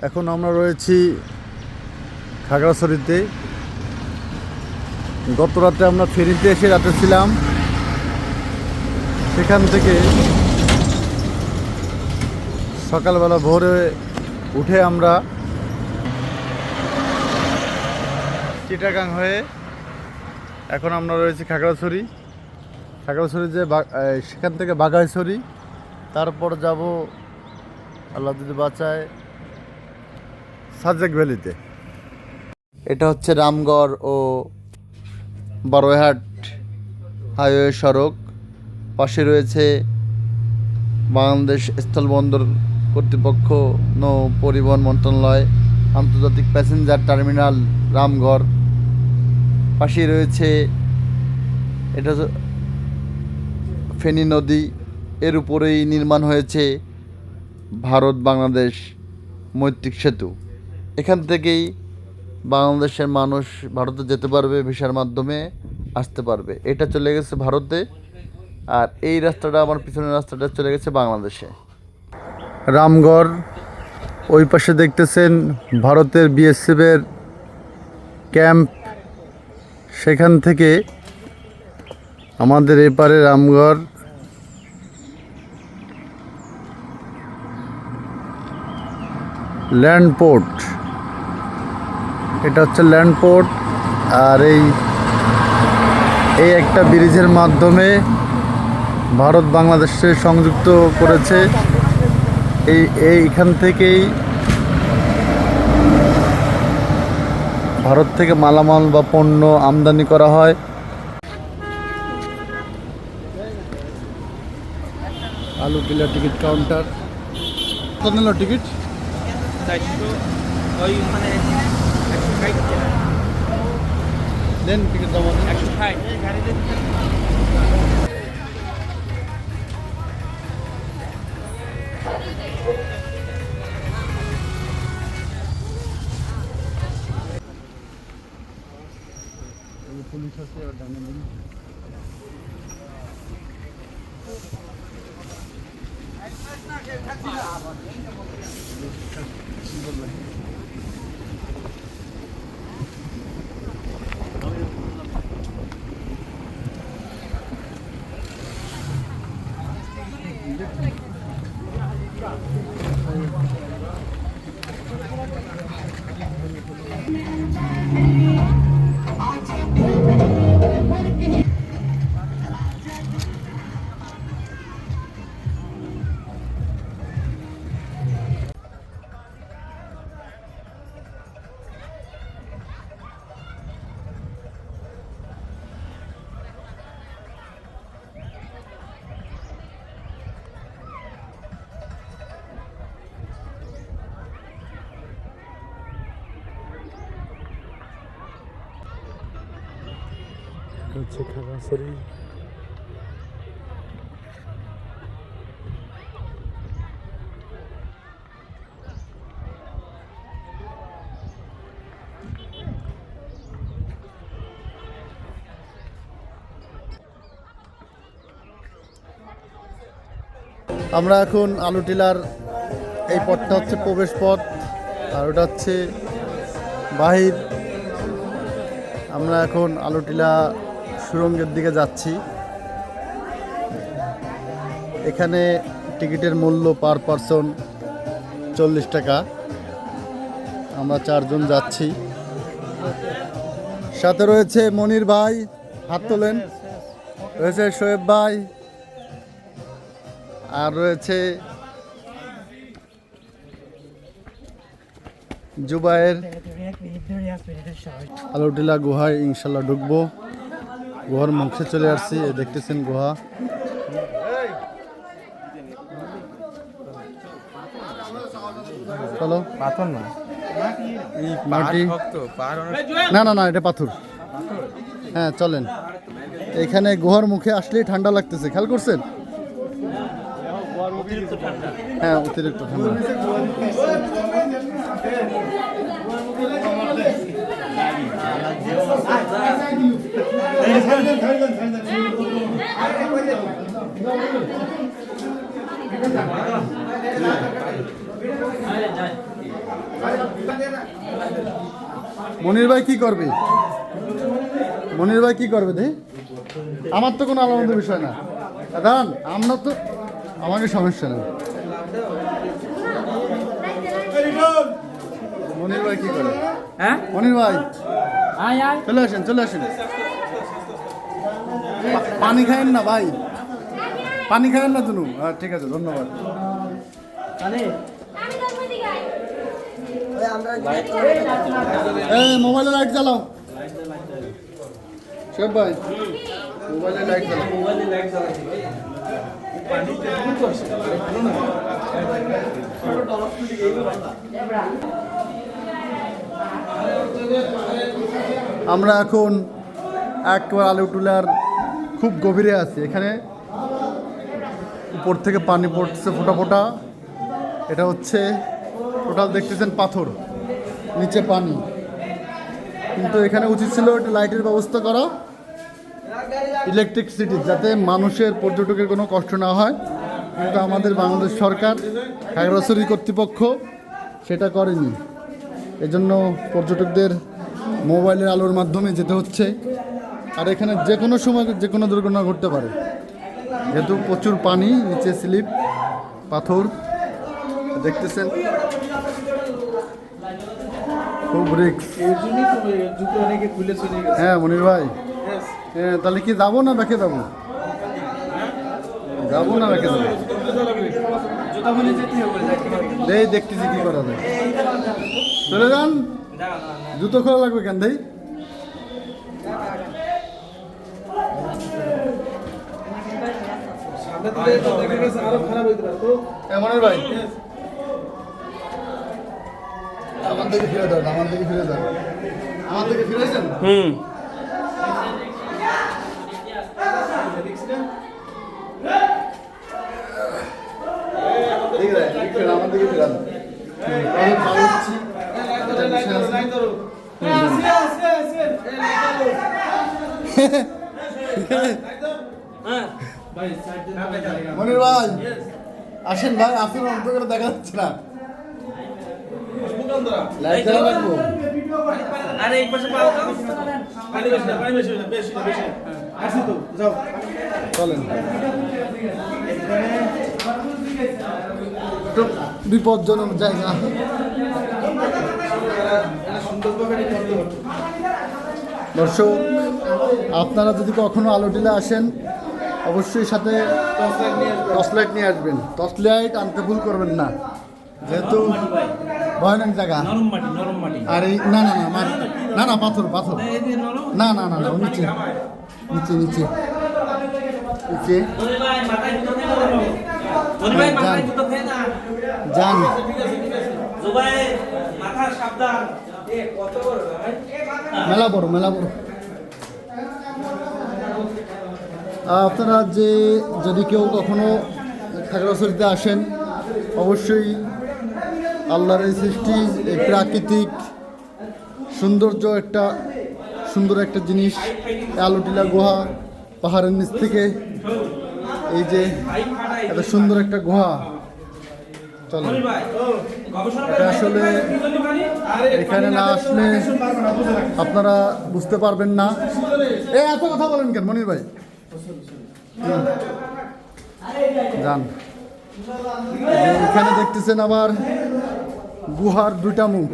এখন আমরা রয়েছি খাগড়াছড়িতে। গত রাতে আমরা ফেরিতে এসে রাতে ছিলাম। সেখান থেকে সকালবেলা ভোরে উঠে আমরা চিটাগাং হয়ে এখন আমরা রয়েছি খাগড়াছড়ি। খাগড়াছড়ি যে সেখান থেকে বাঘাইছড়ি, তারপর যাব আল্লাহ যদি বাঁচায় সাজেক ভ্যালিতে। এটা হচ্ছে রামগড় ও বারোহাট হাইওয়ে সড়ক। পাশে রয়েছে বাংলাদেশ স্থলবন্দর কর্তৃপক্ষ, নৌ পরিবহন মন্ত্রণালয়, আন্তর্জাতিক প্যাসেঞ্জার টার্মিনাল রামগড়। পাশে রয়েছে এটা ফেনী নদী, এর উপরেই নির্মাণ হয়েছে ভারত বাংলাদেশ মৈত্রী সেতু। এখান থেকেই বাংলাদেশের মানুষ ভারতে যেতে পারবে, ভিসার মাধ্যমে আসতে পারবে। এটা চলে গেছে ভারতে, আর এই রাস্তাটা, আমার পিছনের রাস্তাটা চলে গেছে বাংলাদেশে। রামগড় ওই পাশে দেখতেছেন ভারতের বিএসএফের ক্যাম্প। সেখান থেকে আমাদের এপারে রামগড়। ল্যান্ড পোর্ট, এটা হচ্ছে ল্যান্ড পোর্ট। আর এই একটা ব্রিজের মাধ্যমে ভারত বাংলাদেশে সংযুক্ত করেছে। এইখান থেকেই ভারত থেকে মালামাল বা পণ্য আমদানি করা হয়। Alutila ticket counter. কত নিল টিকিট? দেন টিকিট জমা দেন। 160। পুলিশ আছে আর ডানে দিন। হচ্ছে খাগড়াছড়ি। আমরা এখন আলুটিলার এই পথটা হচ্ছে প্রবেশ পথ, আর ওটা হচ্ছে বাহির। আমরা এখন আলুটিলা সুড়ঙ্গের দিকে যাচ্ছি। এখানে টিকিটের মূল্য পার পারসন 40 টাকা। আমরা 4 জন যাচ্ছি। সাথে রয়েছে মনির ভাই, হাত তোলেন। রয়েছে শোয়েব ভাই, আর রয়েছে জুবাইর। আলুটিলা গুহায় ইনশাল্লাহ ঢুকবো। গুহার মুখে চলে আসছি, দেখতেছেন গুহা। চলো। পাথর না, মাটি না, না না, এটা পাথর। হ্যাঁ চলেন। এখানে গুহার মুখে আসলেই ঠান্ডা লাগতেছে, খেয়াল করছেন? হ্যাঁ অতিরিক্ত ঠান্ডা। মনির ভাই কি করবে? মনির ভাই কি করবে দে? আমার তো কোনো আলাদা বিষয় না দাঁড়ান, আমরা তো আমাকে সমস্যা নেই। মনির ভাই কি করে? হ্যাঁ মনির ভাই আয় আয় চলে আসেন, চলে আসেন। পানি খায়েন না ভাই, পানি খায়েন না তুমি। ঠিক আছে, ধন্যবাদ। মোবাইলে লাইট জ্বালাও সব ভাই, মোবাইলে লাইট জ্বালাও। আমরা এখন একবার আলুটুলার খুব গভীরে আছি। এখানে উপর থেকে পানি পড়ছে ফোঁটা ফোঁটা। এটা হচ্ছে টোটাল দেখতেছেন পাথর, নিচে পানি। কিন্তু এখানে উচিত ছিল একটা লাইটের ব্যবস্থা করা, ইলেকট্রিসিটি, যাতে মানুষের পর্যটকের কোনো কষ্ট না হয়। কিন্তু আমাদের বাংলাদেশ সরকার, খাগড়াছড়ি কর্তৃপক্ষ সেটা করেনি। এজন্য পর্যটকদের মোবাইলের আলোর মাধ্যমে যেতে হচ্ছে। আর এখানে যে কোনো সময় যে কোনো দুর্ঘটনা ঘটতে পারে, যেহেতু প্রচুর পানি, নিচে স্লিপ, পাথর দেখতেছেন, খুব রিস্ক। হ্যাঁ মনির ভাই, হ্যাঁ তাহলে কি যাবো না ব্যাকে যাবো? যাবো না ব্যাকে যাবো? এই দেখতেছি কি করা যায়। চলে যান, জুতো খোলা লাগবে কেন ভাই? মনির ভাই আমার দিকে ফিরে যান, আমার দিকে ফিরে যান, আমার দিকে ফিরেছেন। আমার দিকে ফিরান। মনির ভাই আসেন ভাই, আসেন, অন্ত করে দেখা যাচ্ছে না। লাইট জ্বালা রাখবো। আরে এই পাশে পাও তো পানি বেশি না, পানি বেশি না, বেশি না, বেশি আসি তো যাও চলেন। একটু বিপজ্জনক জায়গা। দর্শক, আপনারা যদি কখনো আলোটিলা আসেন, অবশ্যই সাথে টর্চ লাইট নিয়ে আসবেন। টর্চ লাইট আনতে ভুল করবেন না, যেহেতু ভয়ানক জায়গা। নরম মাটি আর এই না না না না না পাথর পাথর, না না না না নিচে নিচে নিচে নিচে যান। মেলা বড়, মেলা বড়। আপনারা যদি কেউ কখনো খাগড়াছড়িতে আসেন, অবশ্যই আল্লাহর এই সৃষ্টি, এই প্রাকৃতিক সৌন্দর্য, সুন্দর একটা জিনিস। আলুটিলা গুহা, পাহাড়ের নিচ থেকে এই যে এত সুন্দর একটা গুহা। চলো, এটা আসলে এখানে না আসলে আপনারা বুঝতে পারবেন না। এত কথা বলেন কেন মনির ভাই? যান। এখানে দেখতেছেন আবার গুহার দুইটা মুখ।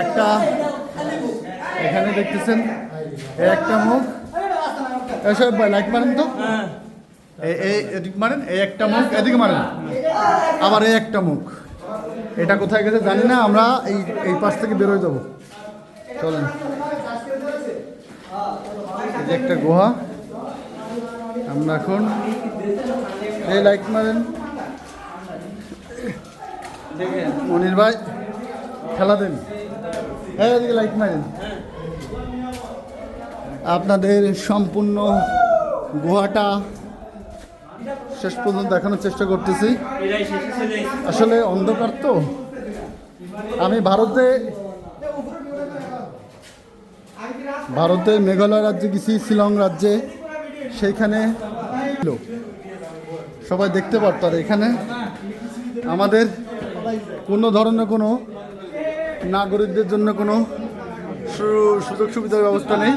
একটা এখানে দেখতেছেন, একটা মুখ। এসব ভাই লাইট মারেন তো, এদিক মারেন, এই একটা মুখ, এদিকে মারেন, আবার এই একটা মুখ। এটা কোথায় গেছে জানি না, আমরা এই পাশ থেকে বেরোয় যাবো। চলেন। এই যে একটা গুহা, আমরা এখন এই লাইট মারেন। মনির ভাই খেলা দেন, হ্যাঁ এদিকে লাইট মারেন। আপনাদের সম্পূর্ণ গুহাটা শেষ পর্যন্ত দেখানোর চেষ্টা করতেছি। আসলে অন্ধকার তো। আমি ভারতে মেঘালয় রাজ্যে গেছি, শিলং রাজ্যে, সেইখানে সবাই দেখতে পারতো। আর এখানে আমাদের কোনো ধরনের কোনো নাগরিকদের জন্য কোনো সুযোগ সুবিধার ব্যবস্থা নেই।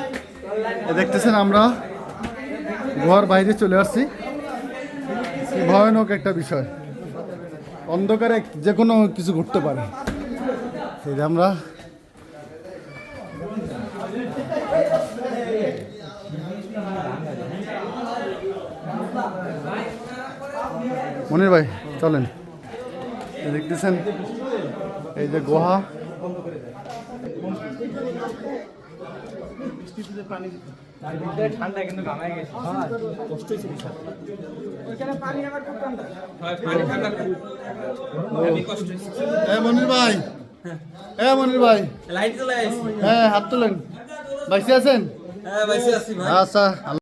দেখতেছেন আমরা গুহার বাইরে চলে আসছি। কি ভয়ানক একটা বিষয়, অন্ধকারে যে কোনো কিছু ঘটতে পারে। এই যে আমরা মনির ভাই চলেন, এই দেখতেছেন এই যে গুহা। ঠান্ডা কিন্তু ঘামাই গেছে কষ্ট হয়েছে বিশাল ওইখানে পানি আবার খুব ঠান্ডা হয় পানি ঠান্ডা খুব কষ্ট হয়েছে মনির ভাই, মনির ভাই, লাইট জ্বালাইছি হ্যাঁ হাত তুলেন। বাইসে আছেন? হ্যাঁ বাইসে আছি ভাই। আচ্ছা।